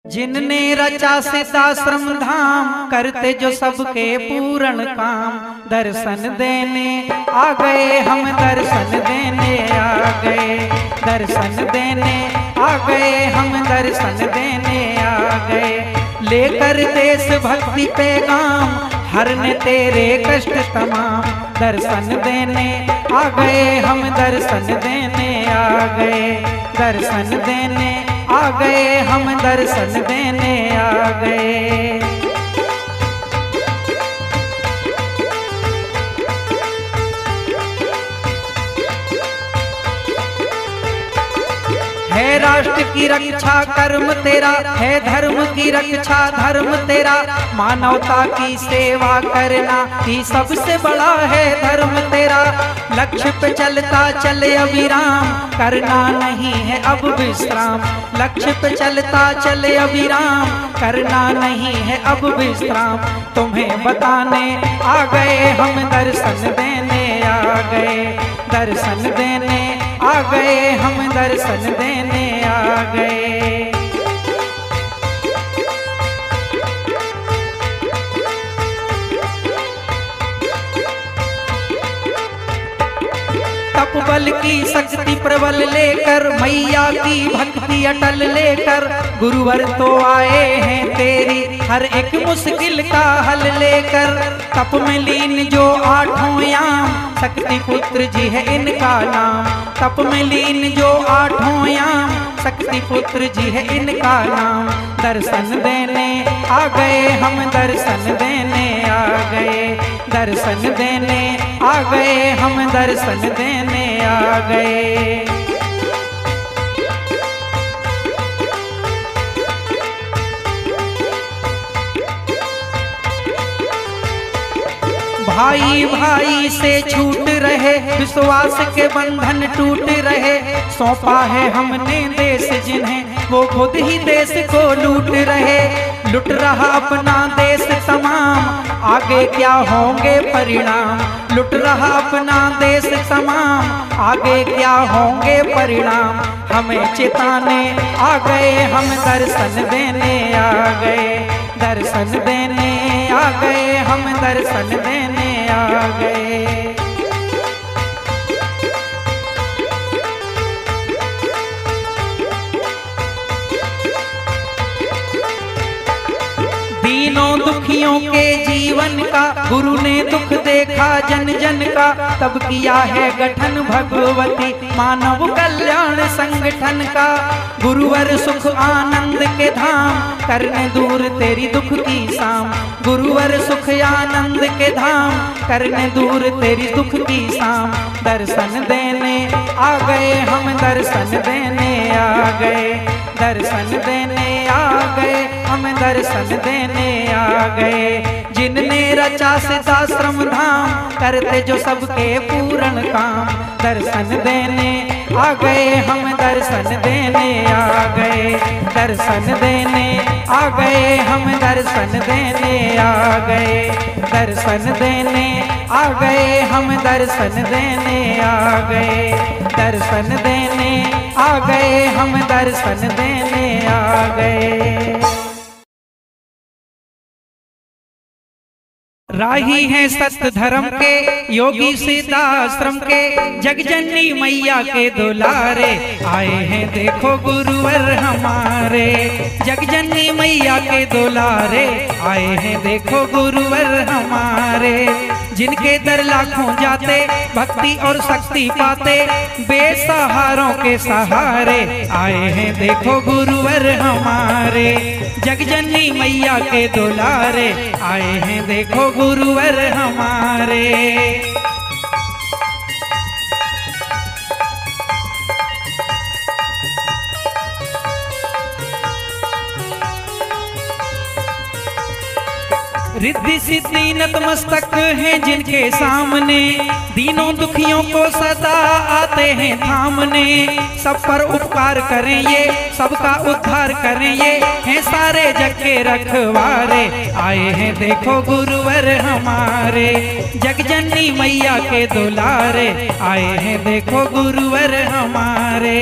जिनने रचा सिद्धाश्रम धाम, करते जो सबके पूर्ण काम। दर्शन देने आ गए हम, दर्शन देने आ गए, दर्शन देने आ गए हम, दर्शन देने आ गए। लेकर देश भक्ति पैगाम, हरने तेरे कष्ट तमाम। दर्शन देने आ गए हम, दर्शन देने आ गए, दर्शन देने आ गए हम, दर्शन देने आ गए। है राष्ट्र की रक्षा कर्म तेरा, है धर्म की रक्षा धर्म तेरा। मानवता की सेवा करना ही सबसे बड़ा है धर्म तेरा। लक्ष्य पे चलता चले अविराम, करना नहीं है अब विश्राम। लक्ष्य पे चलता चले अविराम, करना नहीं है अब विश्राम। तुम्हें बताने आ गए हम, दर्शन देने आ गए, दर्शन देने आ गए हम, दर्शन देने आ गए। तप बल की शक्ति प्रबल लेकर, मैया की भक्ति अटल लेकर। गुरुवर तो आए हैं तेरी हर एक मुश्किल का हल लेकर। तप में लीन जो आठों याम, शक्ति पुत्र जी है इनका नाम। तप में लीन जो आठों याम, शक्ति पुत्र जी है इनका नाम। दर्शन देने आ गए हम, दर्शन देने आ गए, दर्शन देने आ गए हम, दर्शन देने आ गए। भाई भाई से छूट रहे, विश्वास के बंधन टूट रहे। सौंपा है हमने देश जिन्हें, वो खुद ही देश को लूट रहे। लुट रहा अपना देश तमाम, आगे क्या होंगे परिणाम। लुट रहा अपना देश तमाम, आगे क्या होंगे परिणाम। हमें चिताने आ गए हम, दर्शन देने आ गए, दर्शन देने आ गए हम, दर्शन देने आ गए। दीनों दुखियों के जीवन का, गुरु ने दुख देखा जन जन का। तब किया है गठन भगवती मानव कल्याण संगठन का। गुरुवर सुख आनंद के धाम, करने दूर तेरी दुख की शाम। गुरुवर सुख आनंद के धाम, करने दूर तेरी दुख की शाम। दर्शन देने आ गए हम, दर्शन देने आ गए, दर्शन देने आ गए हम, दर्शन देने आ गए। जिनने रचा सिद्धाश्रम धाम, करते जो सबके पूर्ण काम। दर्शन देने आ गए हम, दर्शन देने आ गए, दर्शन देने आ गए हम, दर्शन देने आ गए, दर्शन देने आ गए हम, दर्शन देने आ गए, दर्शन देने आ गए हम, दर्शन देने आ गए। राही हैं सत्य धर्म के, योगी सिद्धाश्रम के। जगजननी मैया के दुलारे, आए हैं देखो गुरुवर हमारे। जगजननी मैया के दुलारे, आए हैं देखो गुरुवर हमारे। जिनके दर लाखों जाते, भक्ति और शक्ति पाते। बेसहारों के सहारे, आए हैं देखो गुरुवर हमारे। जगजननी मैया के दुलारे, आए हैं देखो गुरुवर हमारे। रिद्धि सिद्धि नतमस्तक हैं जिनके सामने। दीनों दुखियों को सदा आते हैं थामने। सब पर उपकार करें ये, सबका उद्धार करें ये। हैं सारे जग के रखवारे, आए हैं देखो गुरुवर हमारे। जगजननी मैया के दुलारे, आए हैं देखो गुरुवर हमारे।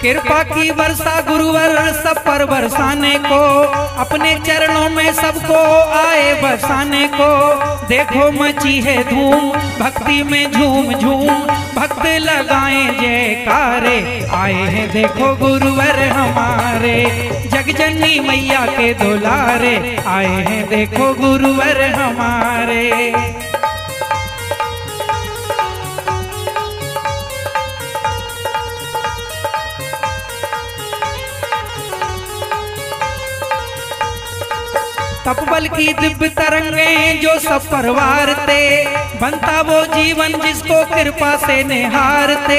कृपा की वर्षा गुरुवर सब पर बरसाने को, अपने चरणों में सबको आए बरसाने को। देखो मची है धूम भक्ति में झूम झूम, भक्त लगाएं जयकारे, आए हैं देखो गुरुवर हमारे। जगजननी मैया के दुलारे, आए हैं देखो गुरुवर हमारे। तपबल की दिव्य तरंगे जो सब परवारते, बनता वो जीवन जिसको कृपा से निहारते।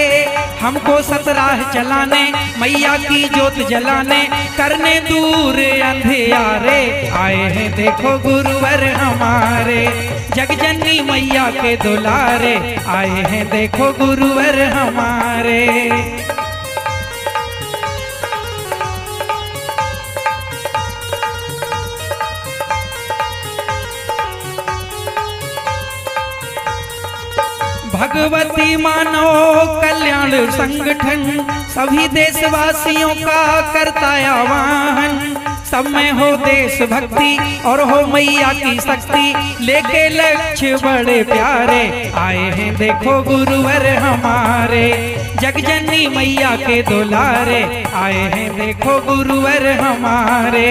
हमको सतराह चलाने, मैया की जोत जलाने, करने दूर अंधियारे, आए हैं देखो गुरुवर हमारे। जगजननी मैया के दुलारे, आए हैं देखो गुरुवर हमारे। भगवती मानव कल्याण संगठन सभी देशवासियों का करता आह्वान। सब में हो देशभक्ति और हो मैया की शक्ति, लेके लक्ष्य बड़े प्यारे, आए हैं देखो गुरुवर हमारे। जगजननी मैया के दुलारे, आए हैं देखो गुरुवर हमारे।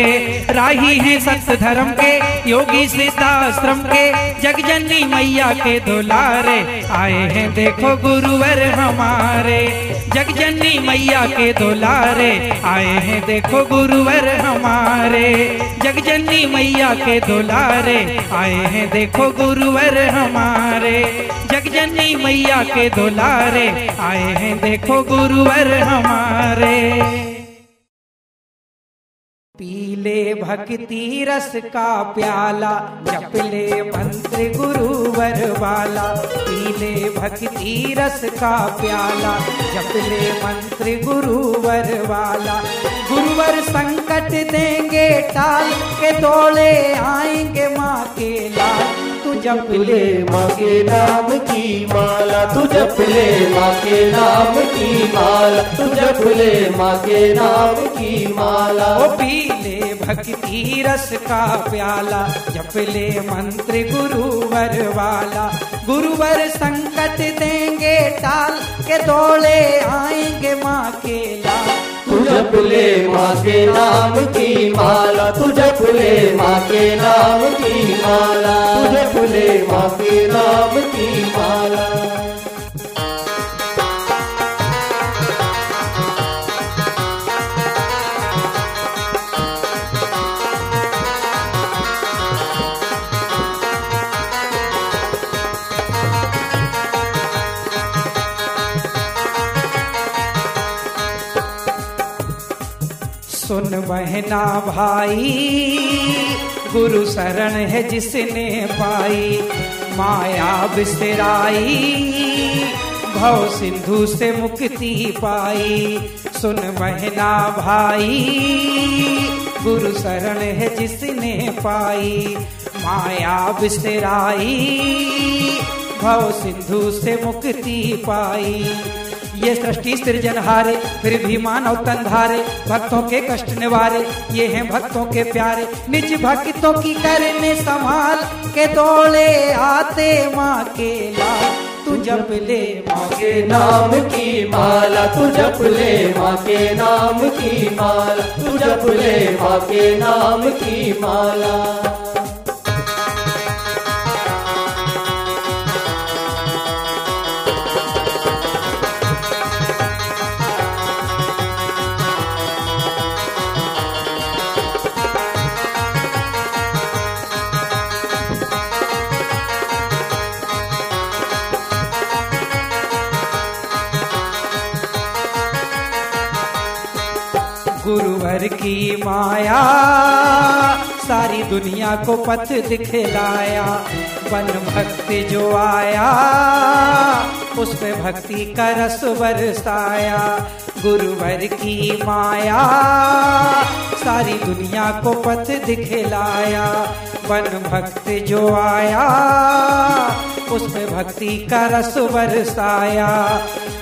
राही हैं सत्य धर्म के, योगी सिद्धाश्रम के, जगजननी मैया के दुलारे, आए हैं देखो गुरुवर हमारे। जगजननी मैया के दुलारे, आए हैं देखो गुरुवर हमारे। जगजननी मैया के दुलारे, आए हैं देखो गुरुवर हमारे। जगजननी मैया के दुलारे, आए हैं देखो गुरुवर हमारे। पीले भक्ति रस का प्याला, जप ले मंत्र गुरुवर वाला। पीले भक्ति रस का प्याला, जप ले मंत्र गुरुवर वाला। गुरुवर संकट देंगे टाल के, दौड़े आएंगे माँ के लाल। तू जप ले माँ के नाम की माला, तू जप ले माँ के नाम की माला, तू जप ले माँ के नाम की माला। ओ पीले भक्ति रस का प्याला, जप ले मंत्र गुरुवर वाला। गुरुवर संकट देंगे टाल के, दौड़े आएंगे माँ के लाल। तू जप ले माँ के नाम की माला, तू जप ले माँ के नाम की माला, तू जप ले माँ के नाम की माला। सुन बहना भाई, गुरु शरण है जिसने पाई। माया बिसराई, भव सिंधु से मुक्ति पाई। सुन बहना भाई, गुरु शरण है जिसने पाई। माया बिसराई, भव सिंधु से मुक्ति पाई। ये सृष्टि सृजनहारे, फिर भी मानव तन धारे। भक्तों के कष्ट निवारे, ये हैं भक्तों के प्यारे। निज भक्तों की करने संभाल के, दौड़े आते माँ के लाल। तू जप ले माँ के नाम की माला, तू जप ले माँ के नाम की माला, तू जप ले माँ के नाम की माला। गुरुवर की माया सारी दुनिया को पथ दिखलाया। वन भक्त जो आया उस पे भक्ति का रस बरसाया। गुरुवर की माया सारी दुनिया को पथ दिखलाया। वन भक्त जो आया उस पे भक्ति का रस बरसाया।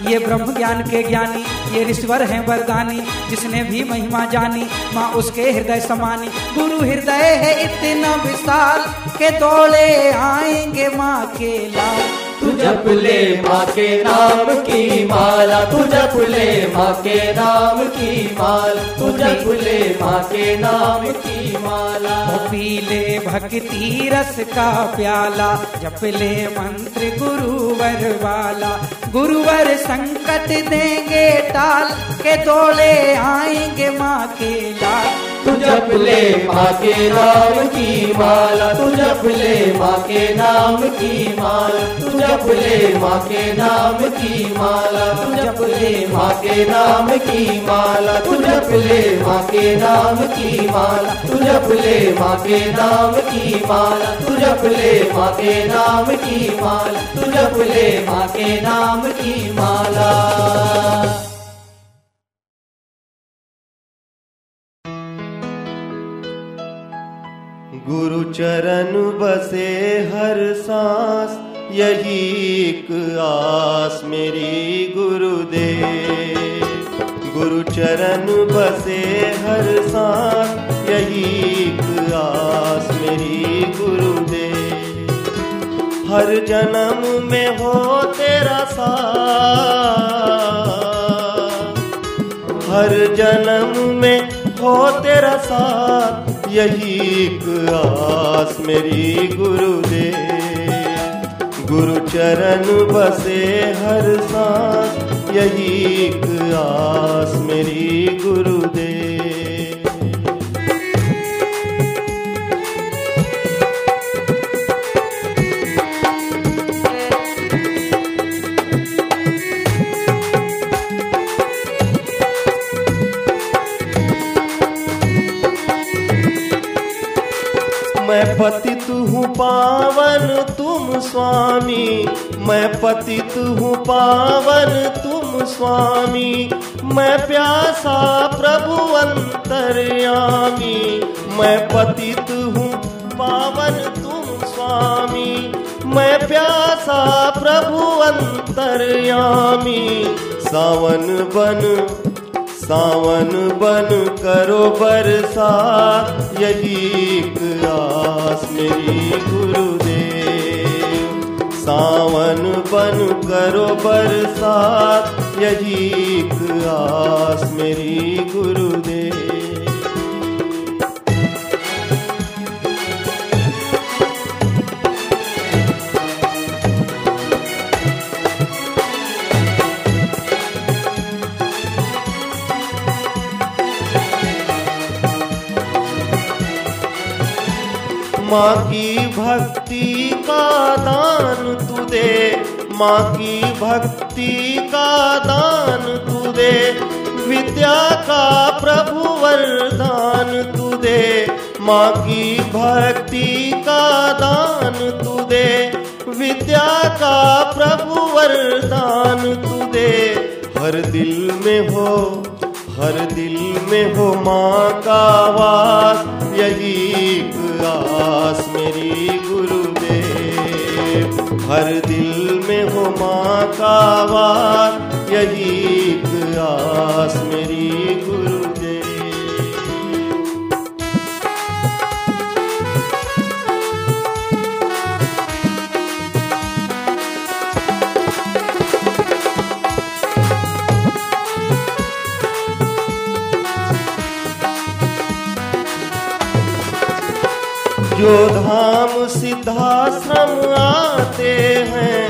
ये ब्रह्म ज्ञान के ज्ञानी, ये ऋषिवर हैं वरदानी, जिसने भी महिमा जानी माँ उसके हृदय समानी। गुरु हृदय है इतना विशाल के दौड़े आएंगे माँ के लाल। तू जप ले माँ के नाम की माला, तू जप ले माँ के नाम की माला, तू जप ले माँ के नाम की माला। पी ले भक्ति रस का प्याला, जप ले मंत्र गुरुवर वाला। गुरुवर संकट देंगे टाल के दौड़े आएंगे माँ के लाल। तू जप ले माँ के नाम की माला, तू जप ले माँ के नाम की माला, तू जप ले माँ के नाम की माला, तू जप ले माँ के नाम की माला, तू जप ले माँ के नाम की माला, तू जप ले माँ के नाम की माला, तू जप ले माँ के नाम की माला, तू जप ले माँ के नाम की माला। गुरु चरण बसे हर सांस, यही एक आस मेरी गुरुदेव। गुरु चरण बसे हर सांस, यही एक आस मेरी गुरुदेव। हर जन्म में हो तेरा साथ, हर जन्म में हो तेरा साथ, यही एक आस मेरी गुरुदेव। गुरु चरण बसे हर सांस, यही एक आस मेरी गुरुदेव। मैं पतित हूँ पावन तुम स्वामी, मैं पतित हूँ पावन तुम स्वामी। मैं प्यासा प्रभु अंतर्यामी, मैं पतित हूँ पावन तुम स्वामी। मैं प्यासा प्रभु अंतर्यामी। सावन बन करो बरसात, यही एक आस मेरी गुरुदेव। सावन बन करो बरसात, यही एक आस मेरी गुरुदेव। माँ की भक्ति का दान तू दे, माँ की भक्ति का दान तू दे। विद्या का प्रभु वरदान तू दे, माँ की भक्ति का दान तू दे। विद्या का प्रभु वरदान तू दे। हर दिल में हो माँ का वास, यही एक आस मेरी गुरुदेव। हर दिल में हो माँ का वास, यही एक आस मेरी गुरुदेव। जो धाम सिद्धाश्रम आते हैं,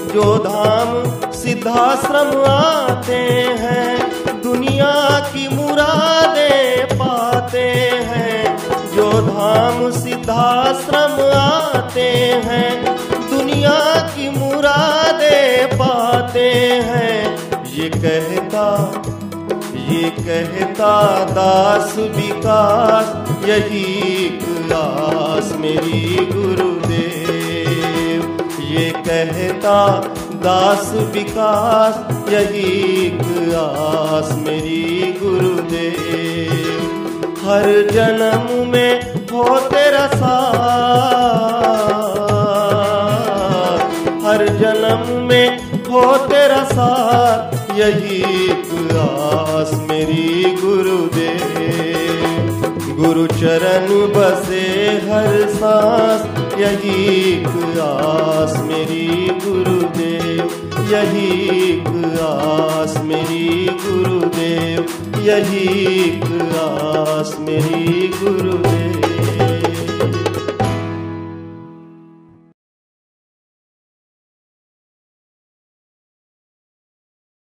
जो धाम सिद्धाश्रम आते हैं, दुनिया की मुरादें पाते हैं। जो धाम सिद्धाश्रम आते हैं, दुनिया की मुरादें पाते हैं। ये कहता दास विकास, यही एक आस मेरी गुरुदेव। ये कहता दास विकास यही एक आस मेरी गुरुदेव। हर जन्म में हो तेरा साथ, हर जन्म में हो तेरा साथ यही एक आस मेरी गुरुदेव। गुरु चरण बसे हर सांस यही एक आस मेरी गुरुदेव, यही एक आस मेरी गुरुदेव, यही एक आस मेरी गुरुदेव।